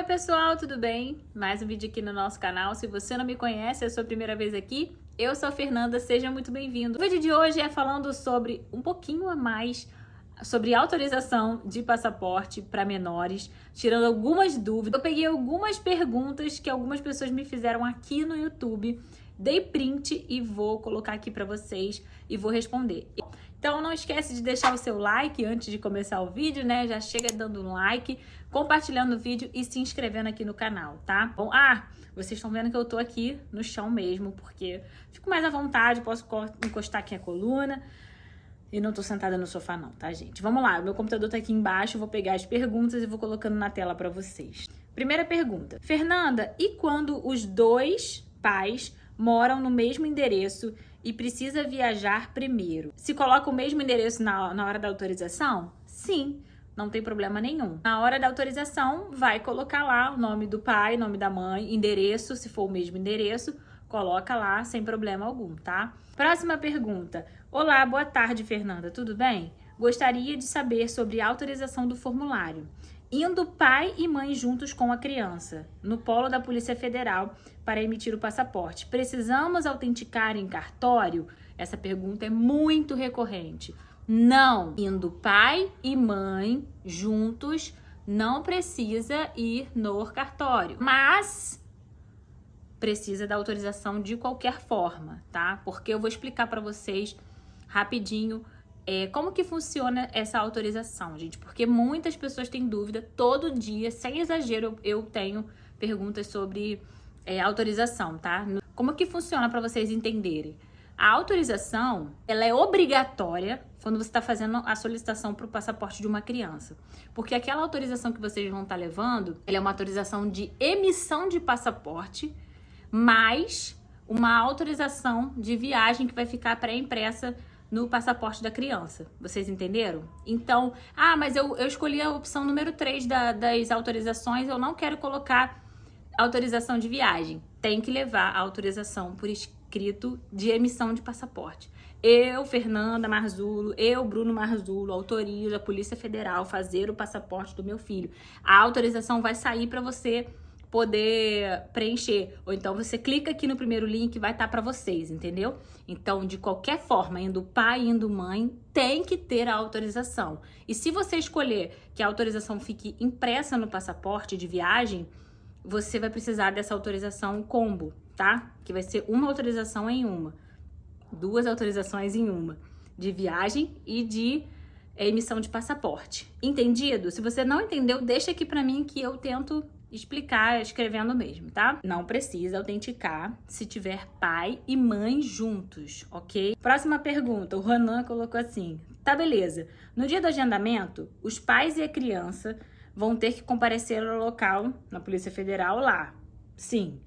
pessoal, tudo bem? Mais um vídeo aqui no nosso canal. Se você não me conhece, é a sua primeira vez aqui, eu sou a Fernanda, seja muito bem-vindo. O vídeo de hoje é falando sobre um pouquinho a mais sobre autorização de passaporte para menores, tirando algumas dúvidas. Eu peguei algumas perguntas que algumas pessoas me fizeram aqui no YouTube, dei print e vou colocar aqui para vocês e vou responder. Então não esquece de deixar o seu like antes de começar o vídeo, né? Já chega dando um like, compartilhando o vídeo e se inscrevendo aqui no canal, tá? Bom, vocês estão vendo que eu tô aqui no chão mesmo, porque fico mais à vontade, posso encostar aqui a coluna e não tô sentada no sofá não, tá, gente? Vamos lá, o meu computador tá aqui embaixo, eu vou pegar as perguntas e vou colocando na tela pra vocês. Primeira pergunta. Fernanda, e quando os dois pais moram no mesmo endereço e precisa viajar primeiro? Se coloca o mesmo endereço na hora da autorização? Sim, não tem problema nenhum. Na hora da autorização, vai colocar lá o nome do pai, nome da mãe, endereço, se for o mesmo endereço, coloca lá sem problema algum, tá? Próxima pergunta. Olá, boa tarde, Fernanda, tudo bem? Gostaria de saber sobre a autorização do formulário. Indo pai e mãe juntos com a criança, no polo da Polícia Federal, para emitir o passaporte. Precisamos autenticar em cartório? Essa pergunta é muito recorrente. Não. Indo pai e mãe juntos, não precisa ir no cartório. Mas precisa da autorização de qualquer forma, tá? Porque eu vou explicar para vocês rapidinho como que funciona essa autorização, gente, porque muitas pessoas têm dúvida, todo dia, sem exagero, eu tenho perguntas sobre autorização, tá? Como que funciona para vocês entenderem? A autorização, ela é obrigatória quando você está fazendo a solicitação para o passaporte de uma criança, porque aquela autorização que vocês vão estar levando, ela é uma autorização de emissão de passaporte, mais uma autorização de viagem que vai ficar pré-impressa no passaporte da criança. Vocês entenderam? Então, mas eu escolhi a opção número 3 das autorizações, eu não quero colocar autorização de viagem. Tem que levar a autorização por escrito de emissão de passaporte. Eu, Fernanda Marzulo, Bruno Marzulo, autorizo a Polícia Federal fazer o passaporte do meu filho. A autorização vai sair para você poder preencher, ou então você clica aqui no primeiro link, vai estar para vocês, entendeu? Então, de qualquer forma, indo pai, indo mãe, tem que ter a autorização. E se você escolher que a autorização fique impressa no passaporte de viagem, você vai precisar dessa autorização combo, tá? Que vai ser uma autorização em uma, 2 autorizações em uma, de viagem e de emissão de passaporte. Entendido? Se você não entendeu, deixa aqui para mim que eu tento explicar escrevendo mesmo, tá? Não precisa autenticar se tiver pai e mãe juntos, ok? Próxima pergunta, o Ronan colocou assim, tá, beleza. No dia do agendamento, os pais e a criança vão ter que comparecer ao local, na Polícia Federal, lá. Sim.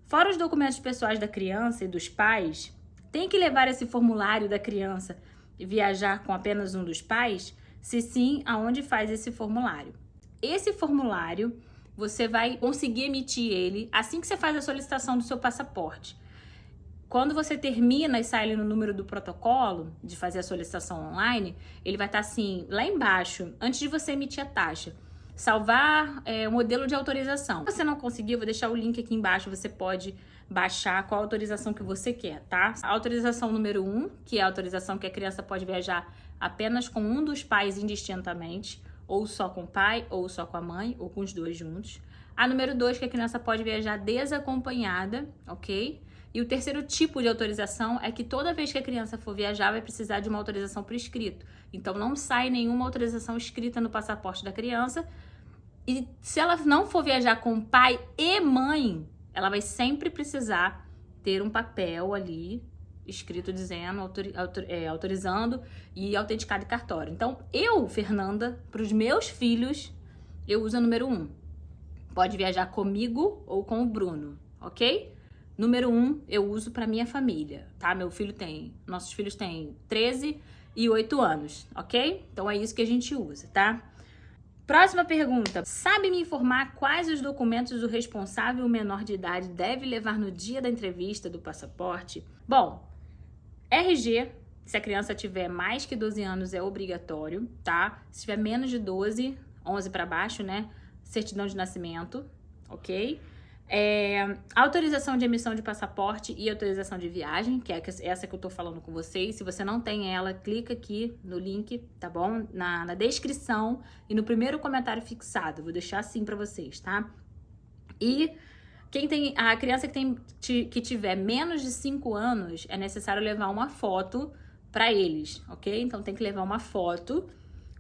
Fora os documentos pessoais da criança e dos pais, tem que levar esse formulário da criança e viajar com apenas um dos pais? Se sim, aonde faz esse formulário? Esse formulário você vai conseguir emitir ele assim que você faz a solicitação do seu passaporte. Quando você termina e sai ali no número do protocolo de fazer a solicitação online, ele vai estar assim, lá embaixo, antes de você emitir a taxa. Salvar o modelo de autorização. Se você não conseguir, eu vou deixar o link aqui embaixo, você pode baixar qual autorização que você quer, tá? A autorização número 1, que é a autorização que a criança pode viajar apenas com um dos pais indistintamente, ou só com o pai, ou só com a mãe, ou com os dois juntos. A número 2, que a criança pode viajar desacompanhada, ok? E o terceiro tipo de autorização é que toda vez que a criança for viajar, vai precisar de uma autorização por escrito. Então, não sai nenhuma autorização escrita no passaporte da criança. E se ela não for viajar com pai e mãe, ela vai sempre precisar ter um papel ali escrito dizendo, autorizando e autenticado em cartório. Então, eu, Fernanda, para os meus filhos, eu uso a número 1. Pode viajar comigo ou com o Bruno, ok? Número 1, eu uso para minha família, tá? Nossos filhos têm 13 e 8 anos, ok? Então, é isso que a gente usa, tá? Próxima pergunta. Sabe me informar quais os documentos o responsável menor de idade deve levar no dia da entrevista do passaporte? Bom, RG, se a criança tiver mais que 12 anos, é obrigatório, tá? Se tiver menos de 12, 11 para baixo, né? certidão de nascimento, ok? Autorização de emissão de passaporte e autorização de viagem, que é essa que eu tô falando com vocês. Se você não tem ela, clica aqui no link, tá bom? Na descrição e no primeiro comentário fixado. Vou deixar assim pra vocês, tá? E a criança que tiver menos de 5 anos, é necessário levar uma foto pra eles, ok? Então tem que levar uma foto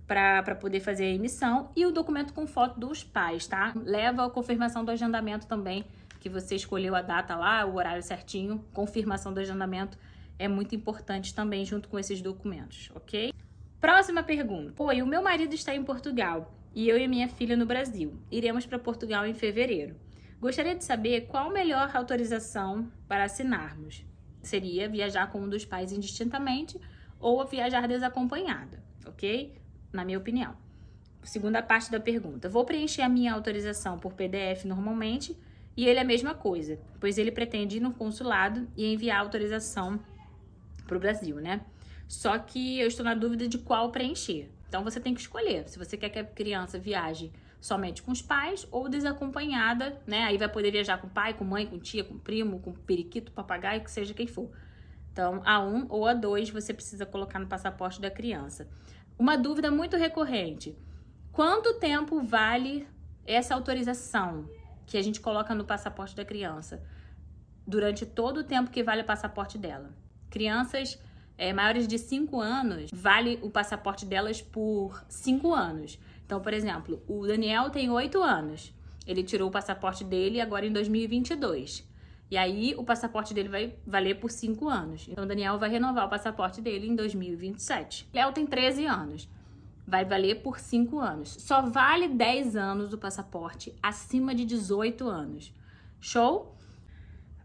para poder fazer a emissão e o documento com foto dos pais, tá? Leva a confirmação do agendamento também, que você escolheu a data lá, o horário certinho. Confirmação do agendamento é muito importante também junto com esses documentos, ok? Próxima pergunta. Oi, o meu marido está em Portugal e eu e minha filha no Brasil. Iremos para Portugal em fevereiro. Gostaria de saber qual a melhor autorização para assinarmos. Seria viajar com um dos pais indistintamente ou viajar desacompanhada, ok? Na minha opinião. Segunda parte da pergunta. Vou preencher a minha autorização por PDF normalmente e ele é a mesma coisa, pois ele pretende ir no consulado e enviar a autorização para o Brasil, né? Só que eu estou na dúvida de qual preencher. Então você tem que escolher se você quer que a criança viaje somente com os pais ou desacompanhada, né? Aí vai poder viajar com pai, com mãe, com tia, com primo, com periquito, papagaio, que seja quem for. Então, A1 ou A2 você precisa colocar no passaporte da criança. Uma dúvida muito recorrente. Quanto tempo vale essa autorização que a gente coloca no passaporte da criança? Durante todo o tempo que vale o passaporte dela. Crianças maiores de 5 anos, vale o passaporte delas por 5 anos. Então, por exemplo, o Daniel tem 8 anos. Ele tirou o passaporte dele agora em 2022. E aí, o passaporte dele vai valer por 5 anos. Então, o Daniel vai renovar o passaporte dele em 2027. Léo tem 13 anos. Vai valer por 5 anos. Só vale 10 anos o passaporte acima de 18 anos. Show?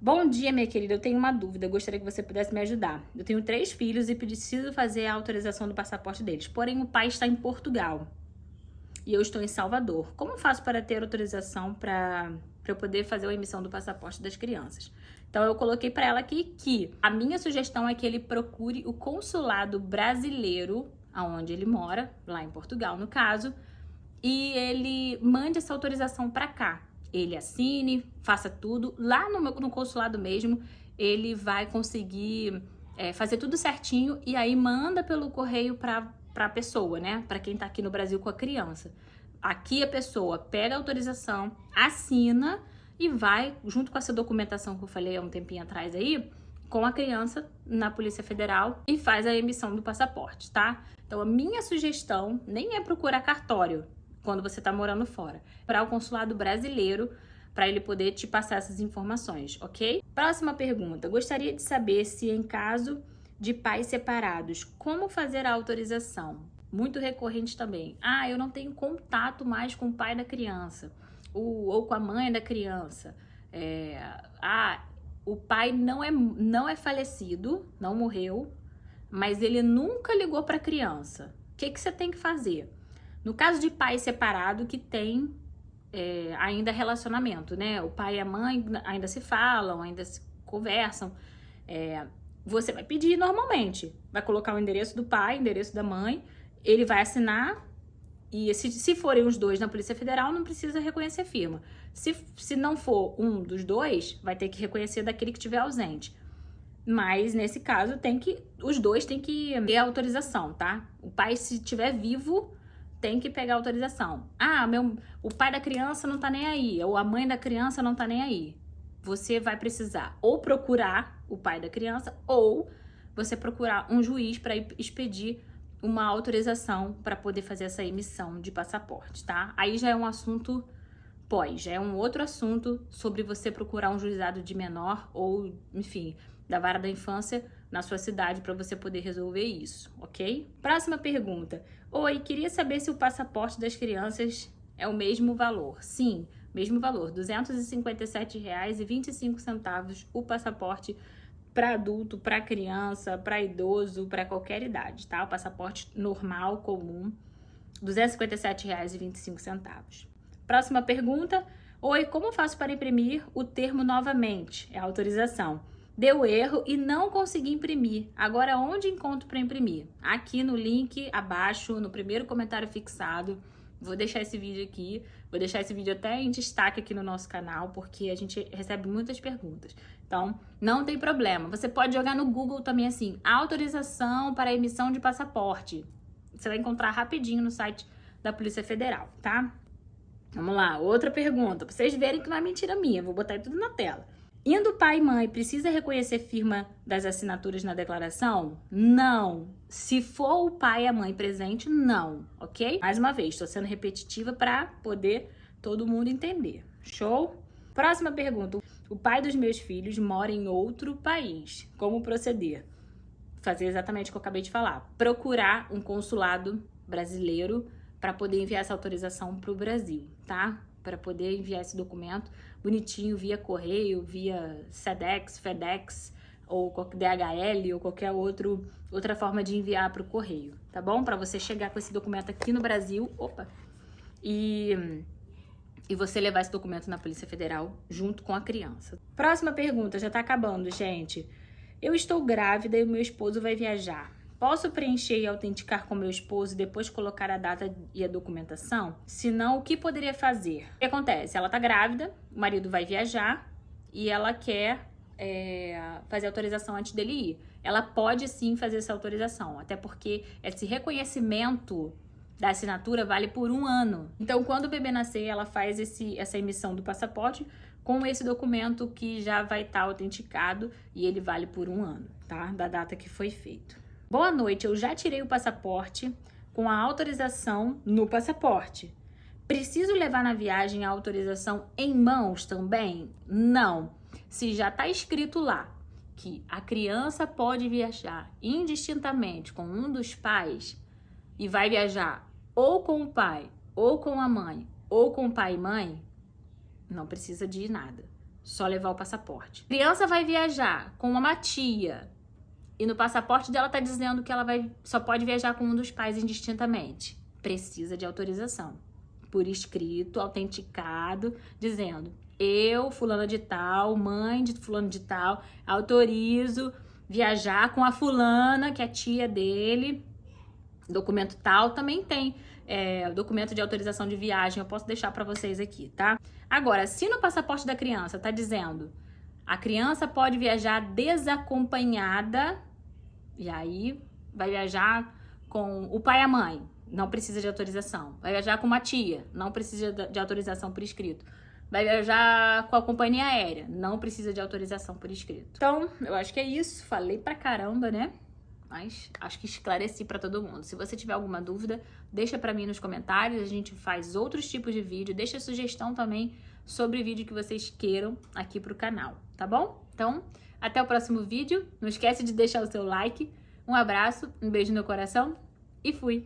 Bom dia, minha querida. Eu tenho uma dúvida. Gostaria que você pudesse me ajudar. Eu tenho 3 filhos e preciso fazer a autorização do passaporte deles. Porém, o pai está em Portugal. E eu estou em Salvador. Como faço para ter autorização para eu poder fazer a emissão do passaporte das crianças? Então, eu coloquei para ela aqui que a minha sugestão é que ele procure o consulado brasileiro, aonde ele mora, lá em Portugal, no caso, e ele mande essa autorização para cá. Ele assine, faça tudo. Lá no consulado mesmo, ele vai conseguir fazer tudo certinho e aí manda pelo correio para a pessoa, né? Para quem tá aqui no Brasil com a criança. Aqui a pessoa pega a autorização, assina e vai, junto com essa documentação que eu falei há um tempinho atrás aí, com a criança na Polícia Federal e faz a emissão do passaporte, tá? Então a minha sugestão nem é procurar cartório quando você tá morando fora, para o consulado brasileiro, para ele poder te passar essas informações, ok? Próxima pergunta. Gostaria de saber se em caso de pais separados, como fazer a autorização? Muito recorrente também. Ah, eu não tenho contato mais com o pai da criança ou com a mãe da criança. O pai não é falecido, não morreu, mas ele nunca ligou para a criança. O que você tem que fazer? No caso de pai separado que tem ainda relacionamento, né? O pai e a mãe ainda se falam, ainda se conversam. Você vai pedir normalmente. Vai colocar o endereço do pai, o endereço da mãe. Ele vai assinar. E se forem os dois na Polícia Federal, não precisa reconhecer firma. Se não for um dos dois, vai ter que reconhecer daquele que estiver ausente. Mas, nesse caso, os dois têm que ter autorização, tá? O pai, se estiver vivo, tem que pegar autorização. O pai da criança não tá nem aí, ou a mãe da criança não tá nem aí. Você vai precisar ou procurar o pai da criança, ou você procurar um juiz para expedir uma autorização para poder fazer essa emissão de passaporte, tá? Aí já é um assunto já é um outro assunto sobre você procurar um juizado de menor ou, enfim, da vara da infância na sua cidade para você poder resolver isso, ok? Próxima pergunta. Oi, queria saber se o passaporte das crianças é o mesmo valor. Sim, mesmo valor, R$ 257,25 o passaporte para adulto, para criança, para idoso, para qualquer idade, tá? O passaporte normal, comum, R$ 257,25. Próxima pergunta. Oi, como faço para imprimir o termo novamente? É a autorização. Deu erro e não consegui imprimir. Agora, onde encontro para imprimir? Aqui no link abaixo, no primeiro comentário fixado. Vou deixar esse vídeo aqui. Vou deixar esse vídeo até em destaque aqui no nosso canal, porque a gente recebe muitas perguntas. Então, não tem problema. Você pode jogar no Google também assim, autorização para emissão de passaporte. Você vai encontrar rapidinho no site da Polícia Federal, tá? Vamos lá, outra pergunta, pra vocês verem que não é mentira minha, vou botar tudo na tela. Indo pai e mãe, precisa reconhecer firma das assinaturas na declaração? Não. Se for o pai e a mãe presente, não, ok? Mais uma vez, estou sendo repetitiva para poder todo mundo entender. Show? Próxima pergunta. O pai dos meus filhos mora em outro país. Como proceder? Fazer exatamente o que eu acabei de falar. Procurar um consulado brasileiro para poder enviar essa autorização para o Brasil, tá? Para poder enviar esse documento bonitinho via correio, via Sedex, FedEx ou DHL ou qualquer outra forma de enviar para o correio, tá bom? Para você chegar com esse documento aqui no Brasil, e você levar esse documento na Polícia Federal junto com a criança. Próxima pergunta, já tá acabando, gente. Eu estou grávida e o meu esposo vai viajar. Posso preencher e autenticar com meu esposo e depois colocar a data e a documentação? Se não, o que poderia fazer? O que acontece? Ela tá grávida, o marido vai viajar e ela quer fazer autorização antes dele ir. Ela pode sim fazer essa autorização, até porque esse reconhecimento da assinatura vale por 1 ano. Então, quando o bebê nascer, ela faz essa emissão do passaporte com esse documento que já vai estar autenticado e ele vale por 1 ano, tá? Da data que foi feito. Boa noite, eu já tirei o passaporte com a autorização no passaporte. Preciso levar na viagem a autorização em mãos também? Não. Se já está escrito lá que a criança pode viajar indistintamente com um dos pais e vai viajar ou com o pai, ou com a mãe, ou com o pai e mãe, não precisa de nada. Só levar o passaporte. Criança vai viajar com uma tia e no passaporte dela tá dizendo que ela só pode viajar com um dos pais indistintamente. Precisa de autorização. Por escrito, autenticado, dizendo: eu, fulana de tal, mãe de fulano de tal, autorizo viajar com a fulana, que é tia dele. Documento tal também tem documento de autorização de viagem, eu posso deixar para vocês aqui, tá? Agora, se no passaporte da criança tá dizendo a criança pode viajar desacompanhada, e aí vai viajar com o pai e a mãe, não precisa de autorização. Vai viajar com uma tia, não precisa de autorização por escrito. Vai viajar com a companhia aérea, não precisa de autorização por escrito. Então, eu acho que é isso. Falei pra caramba, né? Mas acho que esclareci pra todo mundo. Se você tiver alguma dúvida, deixa pra mim nos comentários. A gente faz outros tipos de vídeo. Deixa sugestão também sobre vídeo que vocês queiram aqui pro canal, tá bom? Então, até o próximo vídeo. Não esquece de deixar o seu like. Um abraço, um beijo no coração e fui!